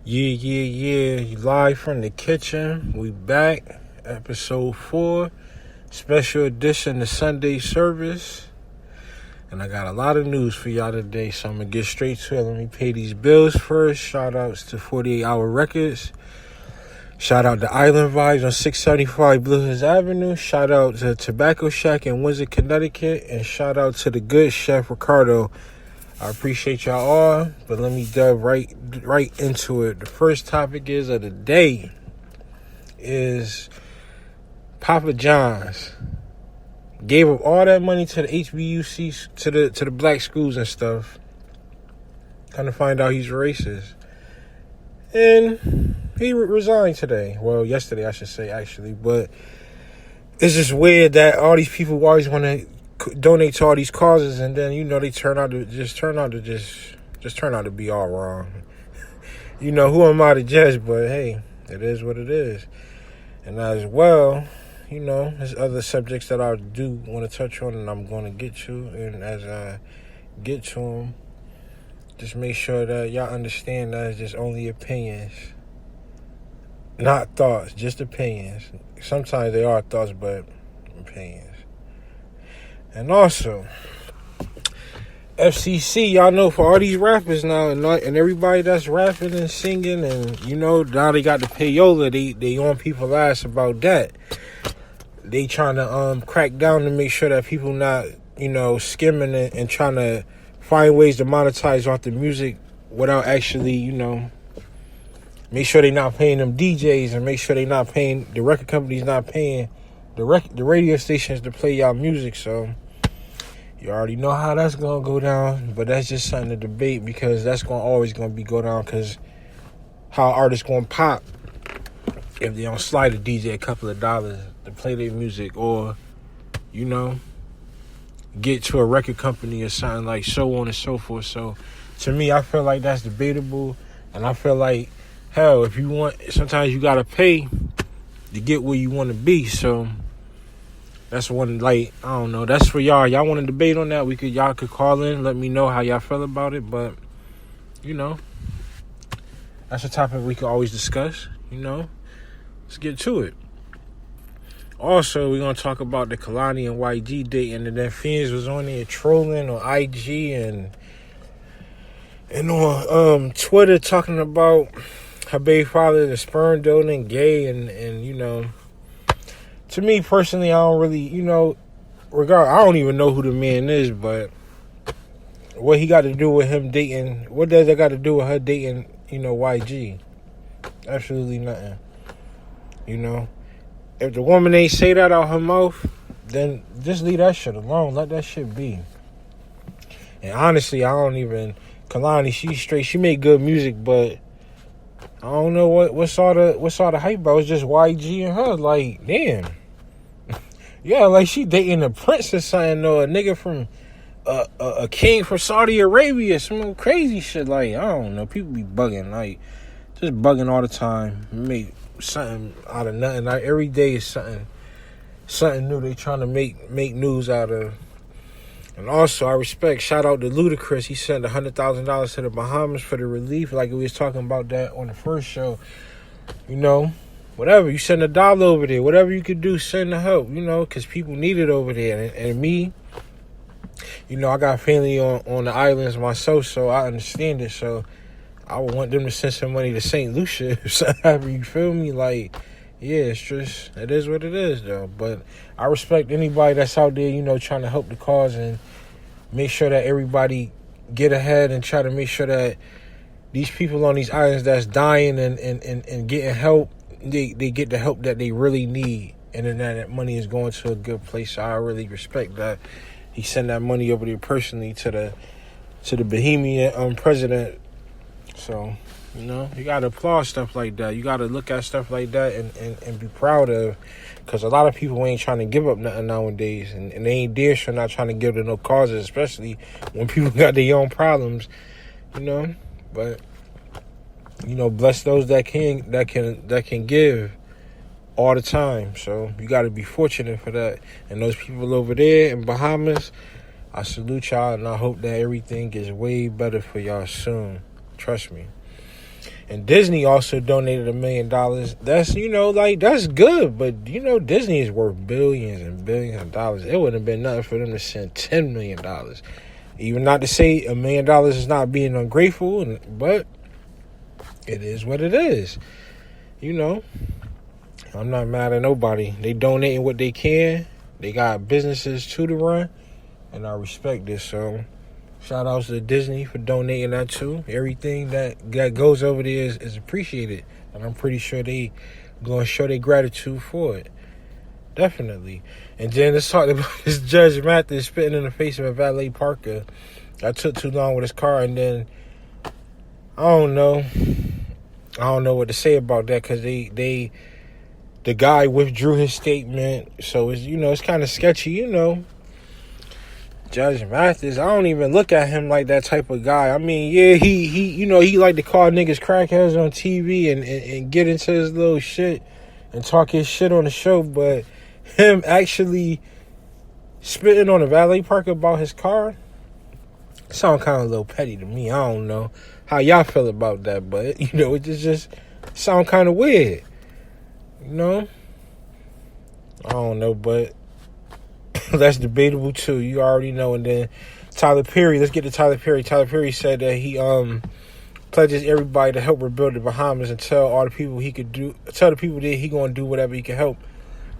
Yeah. Live from the kitchen. We back. Episode 4. Special edition of Sunday service. And I got a lot of news for y'all today, so I'm going to get straight to it. Let me pay these bills first. Shout outs to 48 Hour Records. Shout out to Island Vibes on 675 Blue Hills Avenue. Shout out to Tobacco Shack in Windsor, Connecticut. And shout out to the good chef Ricardo. I appreciate y'all all, but let me dive right into it. The first topic of the day is Papa John's gave up all that money to the HBUCs, to the black schools and stuff. Kind of find out he's racist, and he resigned today. Well, yesterday I should say actually, but it's just weird that all these people always want to donate to all these causes, and then they turn out to be all wrong. Who am I to judge? But hey, it is what it is. And as well, there's other subjects that I do want to touch on, and I'm going to get to. And as I get to them, just make sure that y'all understand that it's just only opinions, not thoughts, just opinions. Sometimes they are thoughts, but opinions. And also, FCC, y'all know, for all these rappers now and everybody that's rapping and singing, and now they got the payola, they on people's ass about that. They trying to crack down to make sure that people not skimming and trying to find ways to monetize off the music without actually make sure they not paying them DJs, and make sure they not paying the record companies, not paying the radio stations to play y'all music. So you already know how that's going to go down, but that's just something to debate, because that's always going to go down, because how artists going to pop if they don't slide a DJ a couple of dollars to play their music, or, get to a record company or something, like so on and so forth. So to me, I feel like that's debatable, and I feel like, hell, if you want, sometimes you got to pay to get where you want to be. So that's one, I don't know. That's for y'all. Y'all want to debate on that? Y'all could call in, let me know how y'all feel about it. But, that's a topic we could always discuss, Let's get to it. Also, we're going to talk about the Kalani and YG date, and then Phoenix was on there trolling on IG and on Twitter talking about her baby father, the sperm donor, gay, and to me personally, I don't really, I don't even know who the man is, but what he got to do with him dating, what does that got to do with her dating, YG? Absolutely nothing. If the woman ain't say that out her mouth, then just leave that shit alone. Let that shit be. And honestly, Kalani, she's straight. She make good music, but I don't know what's all the hype about. It's just YG and her. Like, damn. Yeah, like she dating a prince or something, or a nigga from a king from Saudi Arabia, some crazy shit. Like, I don't know. People be bugging, like just bugging all the time. Make something out of nothing. Like, every day is something new. They trying to make news out of. And also, I shout out to Ludacris. He sent $100,000 to the Bahamas for the relief, like we was talking about that on the first show. Whatever, you send $1 over there, whatever you could do, send the help, because people need it over there. And me, I got family on the islands myself, so I understand it. So I would want them to send some money to St. Lucia, you feel me? Like, yeah, it's just, it is what it is, though. But I respect anybody that's out there, trying to help the cause and make sure that everybody get ahead, and try to make sure that these people on these islands that's dying and getting help, they get the help that they really need, and then that money is going to a good place. So I really respect that he sent that money over there personally to the Bahamian president. So, you got to applaud stuff like that. You got to look at stuff like that and be proud of, because a lot of people ain't trying to give up nothing nowadays, and they ain't dare sure not trying to give to no causes, especially when people got their own problems, But bless those that can give all the time. So you got to be fortunate for that. And those people over there in Bahamas, I salute y'all, and I hope that everything gets way better for y'all soon. Trust me. And Disney also donated $1 million. That's, like, that's good. But, Disney is worth billions and billions of dollars. It wouldn't have been nothing for them to send $10 million. Even not to say $1 million is not being ungrateful, but it is what it is. I'm not mad at nobody. They donating what they can. They got businesses too to run. And I respect this. So, shout outs to Disney for donating that too. Everything that goes over there is appreciated. And I'm pretty sure they going to show their gratitude for it. Definitely. And then let's talk about this Judge Mathis spitting in the face of a valet parker. I took too long with his car, and then I don't know what to say about that, because the guy withdrew his statement. So it's it's kind of sketchy. Judge Mathis, I don't even look at him like that type of guy. I mean, yeah, he like to call niggas crackheads on TV and get into his little shit and talk his shit on the show, but him actually spitting on a valet park about his car sound kind of a little petty to me. I don't know how y'all feel about that, but it just sound kind of weird. I don't know, but that's debatable too. You already know. And then Tyler Perry, let's get to Tyler Perry. Tyler Perry said that he pledges everybody to help rebuild the Bahamas and tell all the people tell the people that he gonna do whatever he can help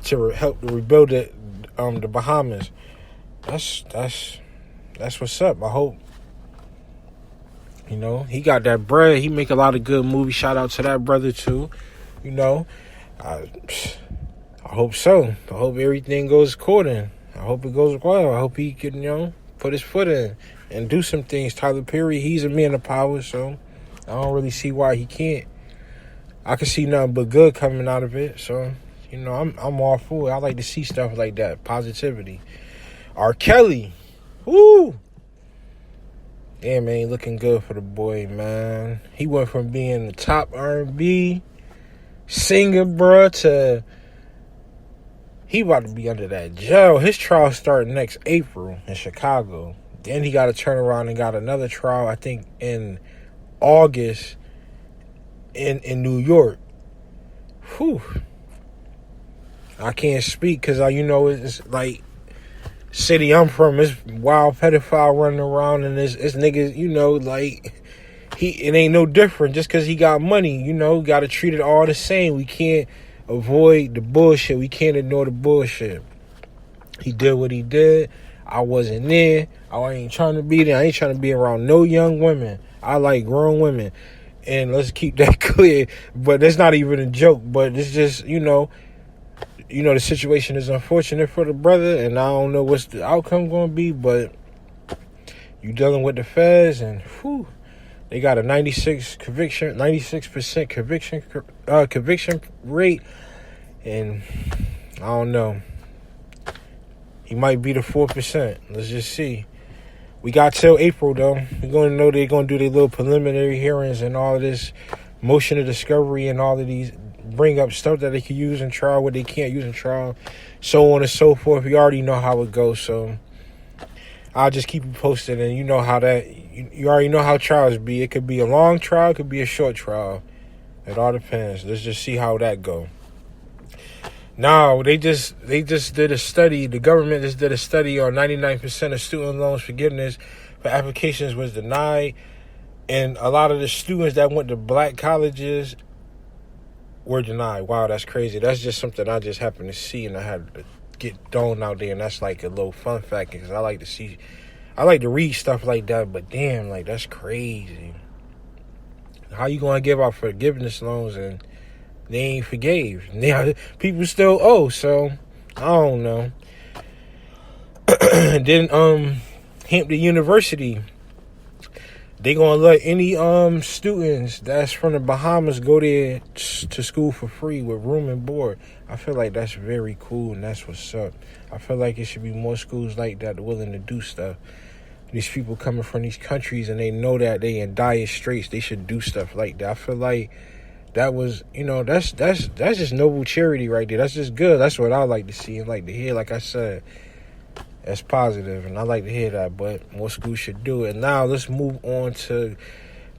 to rebuild the Bahamas. That's what's up. I hope he got that bread. He make a lot of good movies. Shout out to that brother too. I hope so. I hope everything goes according. I hope it goes well. I hope he can, put his foot in and do some things. Tyler Perry, he's a man of power, so I don't really see why he can't. I can see nothing but good coming out of it. So, I'm all for it. I like to see stuff like that. Positivity. R. Kelly. Woo! Yeah, man, looking good for the boy, man. He went from being the top R&B singer, bruh, to he about to be under that jail. His trial starting next April in Chicago. Then he got to turn around and got another trial, I think, in August in New York. Whew. I can't speak because, it's like city I'm from, it's wild pedophile running around, and it's niggas, it ain't no different just because he got money, got to treat it all the same. We can't avoid the bullshit. We can't ignore the bullshit. He did what he did. I wasn't there. I ain't trying to be there. I ain't trying to be around no young women. I like grown women. And let's keep that clear. But that's not even a joke. But it's just, the situation is unfortunate for the brother. And I don't know what's the outcome going to be. But you dealing with the feds, and whew, they got a 96% conviction rate, and I don't know. He might be the 4%. Let's just see. We got till April though. We're gonna know they're gonna do their little preliminary hearings and all of this motion of discovery and all of these bring up stuff that they can use in trial, what they can't use in trial, so on and so forth. You already know how it goes, so I'll just keep you posted, and you know how that. You already know how trials be. It could be a long trial, it could be a short trial. It all depends. Let's just see how that go. Now, they just did a study. The government just did a study on 99% of student loans forgiveness for applications was denied. And a lot of the students that went to black colleges were denied. Wow, that's crazy. That's just something I just happened to see, and I had to get thrown out there. And that's like a little fun fact, because I like to read stuff like that. But damn, like, that's crazy. How you going to give out forgiveness loans and they ain't forgave? People still owe, so I don't know. Then Hampton University, they gonna let any students that's from the Bahamas go there to school for free with room and board. I feel like that's very cool, and that's what's up. I feel like it should be more schools like that willing to do stuff. These people coming from these countries and they know that they in dire straits, they should do stuff like that. I feel like that was, that's just noble charity right there. That's just good. That's what I like to see and like to hear. Like I said, that's positive, and I like to hear that. But more schools should do it. Now let's move on to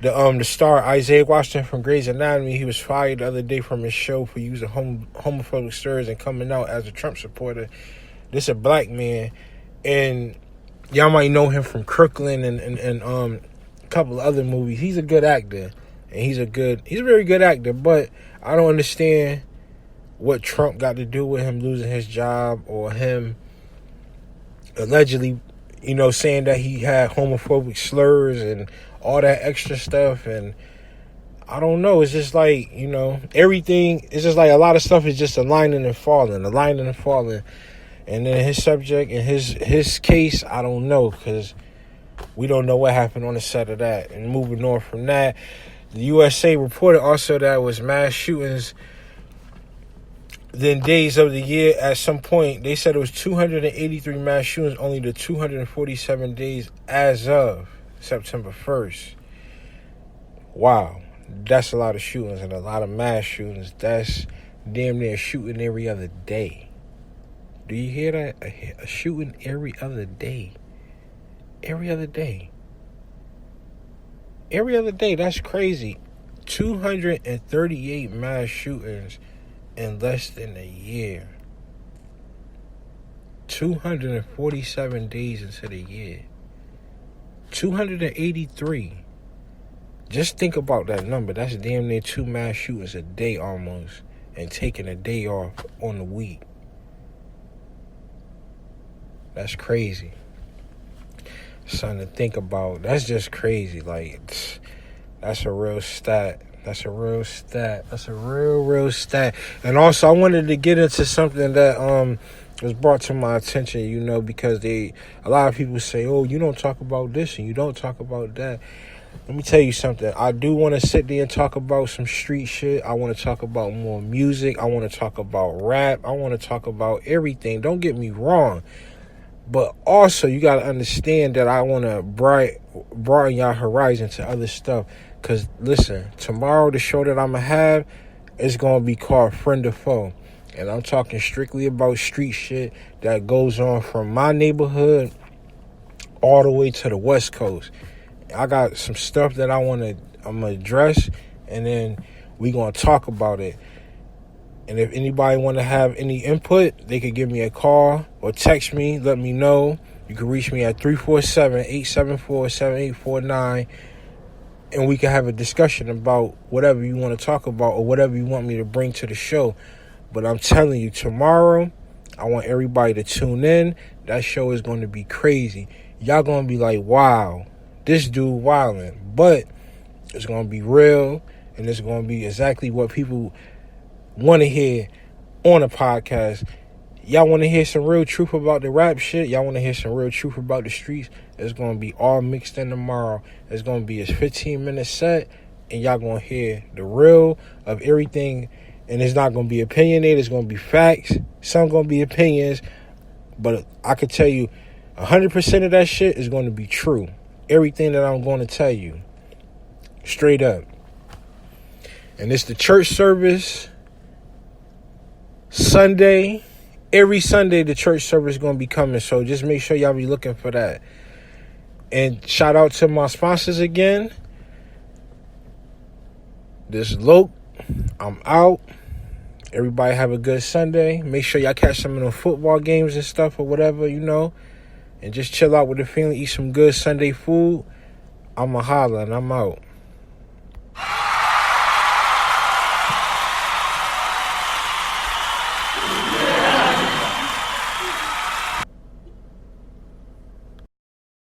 the star Isaiah Washington from Grey's Anatomy, he was fired the other day from his show for using homophobic slurs and coming out as a Trump supporter. This a black man, and y'all might know him from Crooklyn and a couple of other movies. He's a good actor, and he's a very good actor. But I don't understand what Trump got to do with him losing his job, or him allegedly, saying that he had homophobic slurs and all that extra stuff. And I don't know. It's just like, everything. It's just like a lot of stuff is just aligning and falling. And then his subject and his case, I don't know, because we don't know what happened on the set of that. And moving on from that, the USA reported also that it was mass shootings then days of the year. At some point, they said it was 283 mass shootings only to 247 days as of September 1st. Wow. That's a lot of shootings and a lot of mass shootings. That's damn near shooting every other day. Do you hear that? A shooting every other day. Every other day. Every other day. That's crazy. 238 mass shootings in less than a year. 247 days into the year. 283. Just think about that number. That's damn near 2 mass shootings a day almost. And taking a day off on the week. That's crazy. Something to think about. That's just crazy. Like, that's a real stat. That's a real stat. That's a real stat. And also, I wanted to get into something that was brought to my attention, because a lot of people say, oh, you don't talk about this and you don't talk about that. Let me tell you something. I do want to sit there and talk about some street shit. I want to talk about more music. I want to talk about rap. I want to talk about everything. Don't get me wrong. But also, you got to understand that I want to broaden your horizon to other stuff. Because, listen, tomorrow the show that I'm going to have is going to be called Friend or Foe. And I'm talking strictly about street shit that goes on from my neighborhood all the way to the West Coast. I got some stuff that I'm going to address, and then we going to talk about it. And if anybody want to have any input, they could give me a call or text me. Let me know. You can reach me at 347-874-7849. And we can have a discussion about whatever you want to talk about or whatever you want me to bring to the show. But I'm telling you, tomorrow, I want everybody to tune in. That show is going to be crazy. Y'all going to be like, wow, this dude wildin'. But it's going to be real, and it's going to be exactly what people want to hear on a podcast. Y'all want to hear some real truth about the rap shit? Y'all want to hear some real truth about the streets? It's going to be all mixed in tomorrow. It's going to be a 15-minute set, and y'all going to hear the real of everything. And it's not going to be opinionated. It's going to be facts. Some going to be opinions. But I could tell you 100% of that shit is going to be true. Everything that I'm going to tell you. Straight up. And it's the church service Sunday. Every Sunday, the church service is going to be coming. So just make sure y'all be looking for that. And shout out to my sponsors again. This is Loke. I'm out. Everybody have a good Sunday. Make sure y'all catch some of the football games and stuff or whatever, And just chill out with the family. Eat some good Sunday food. I'm a holler and I'm out.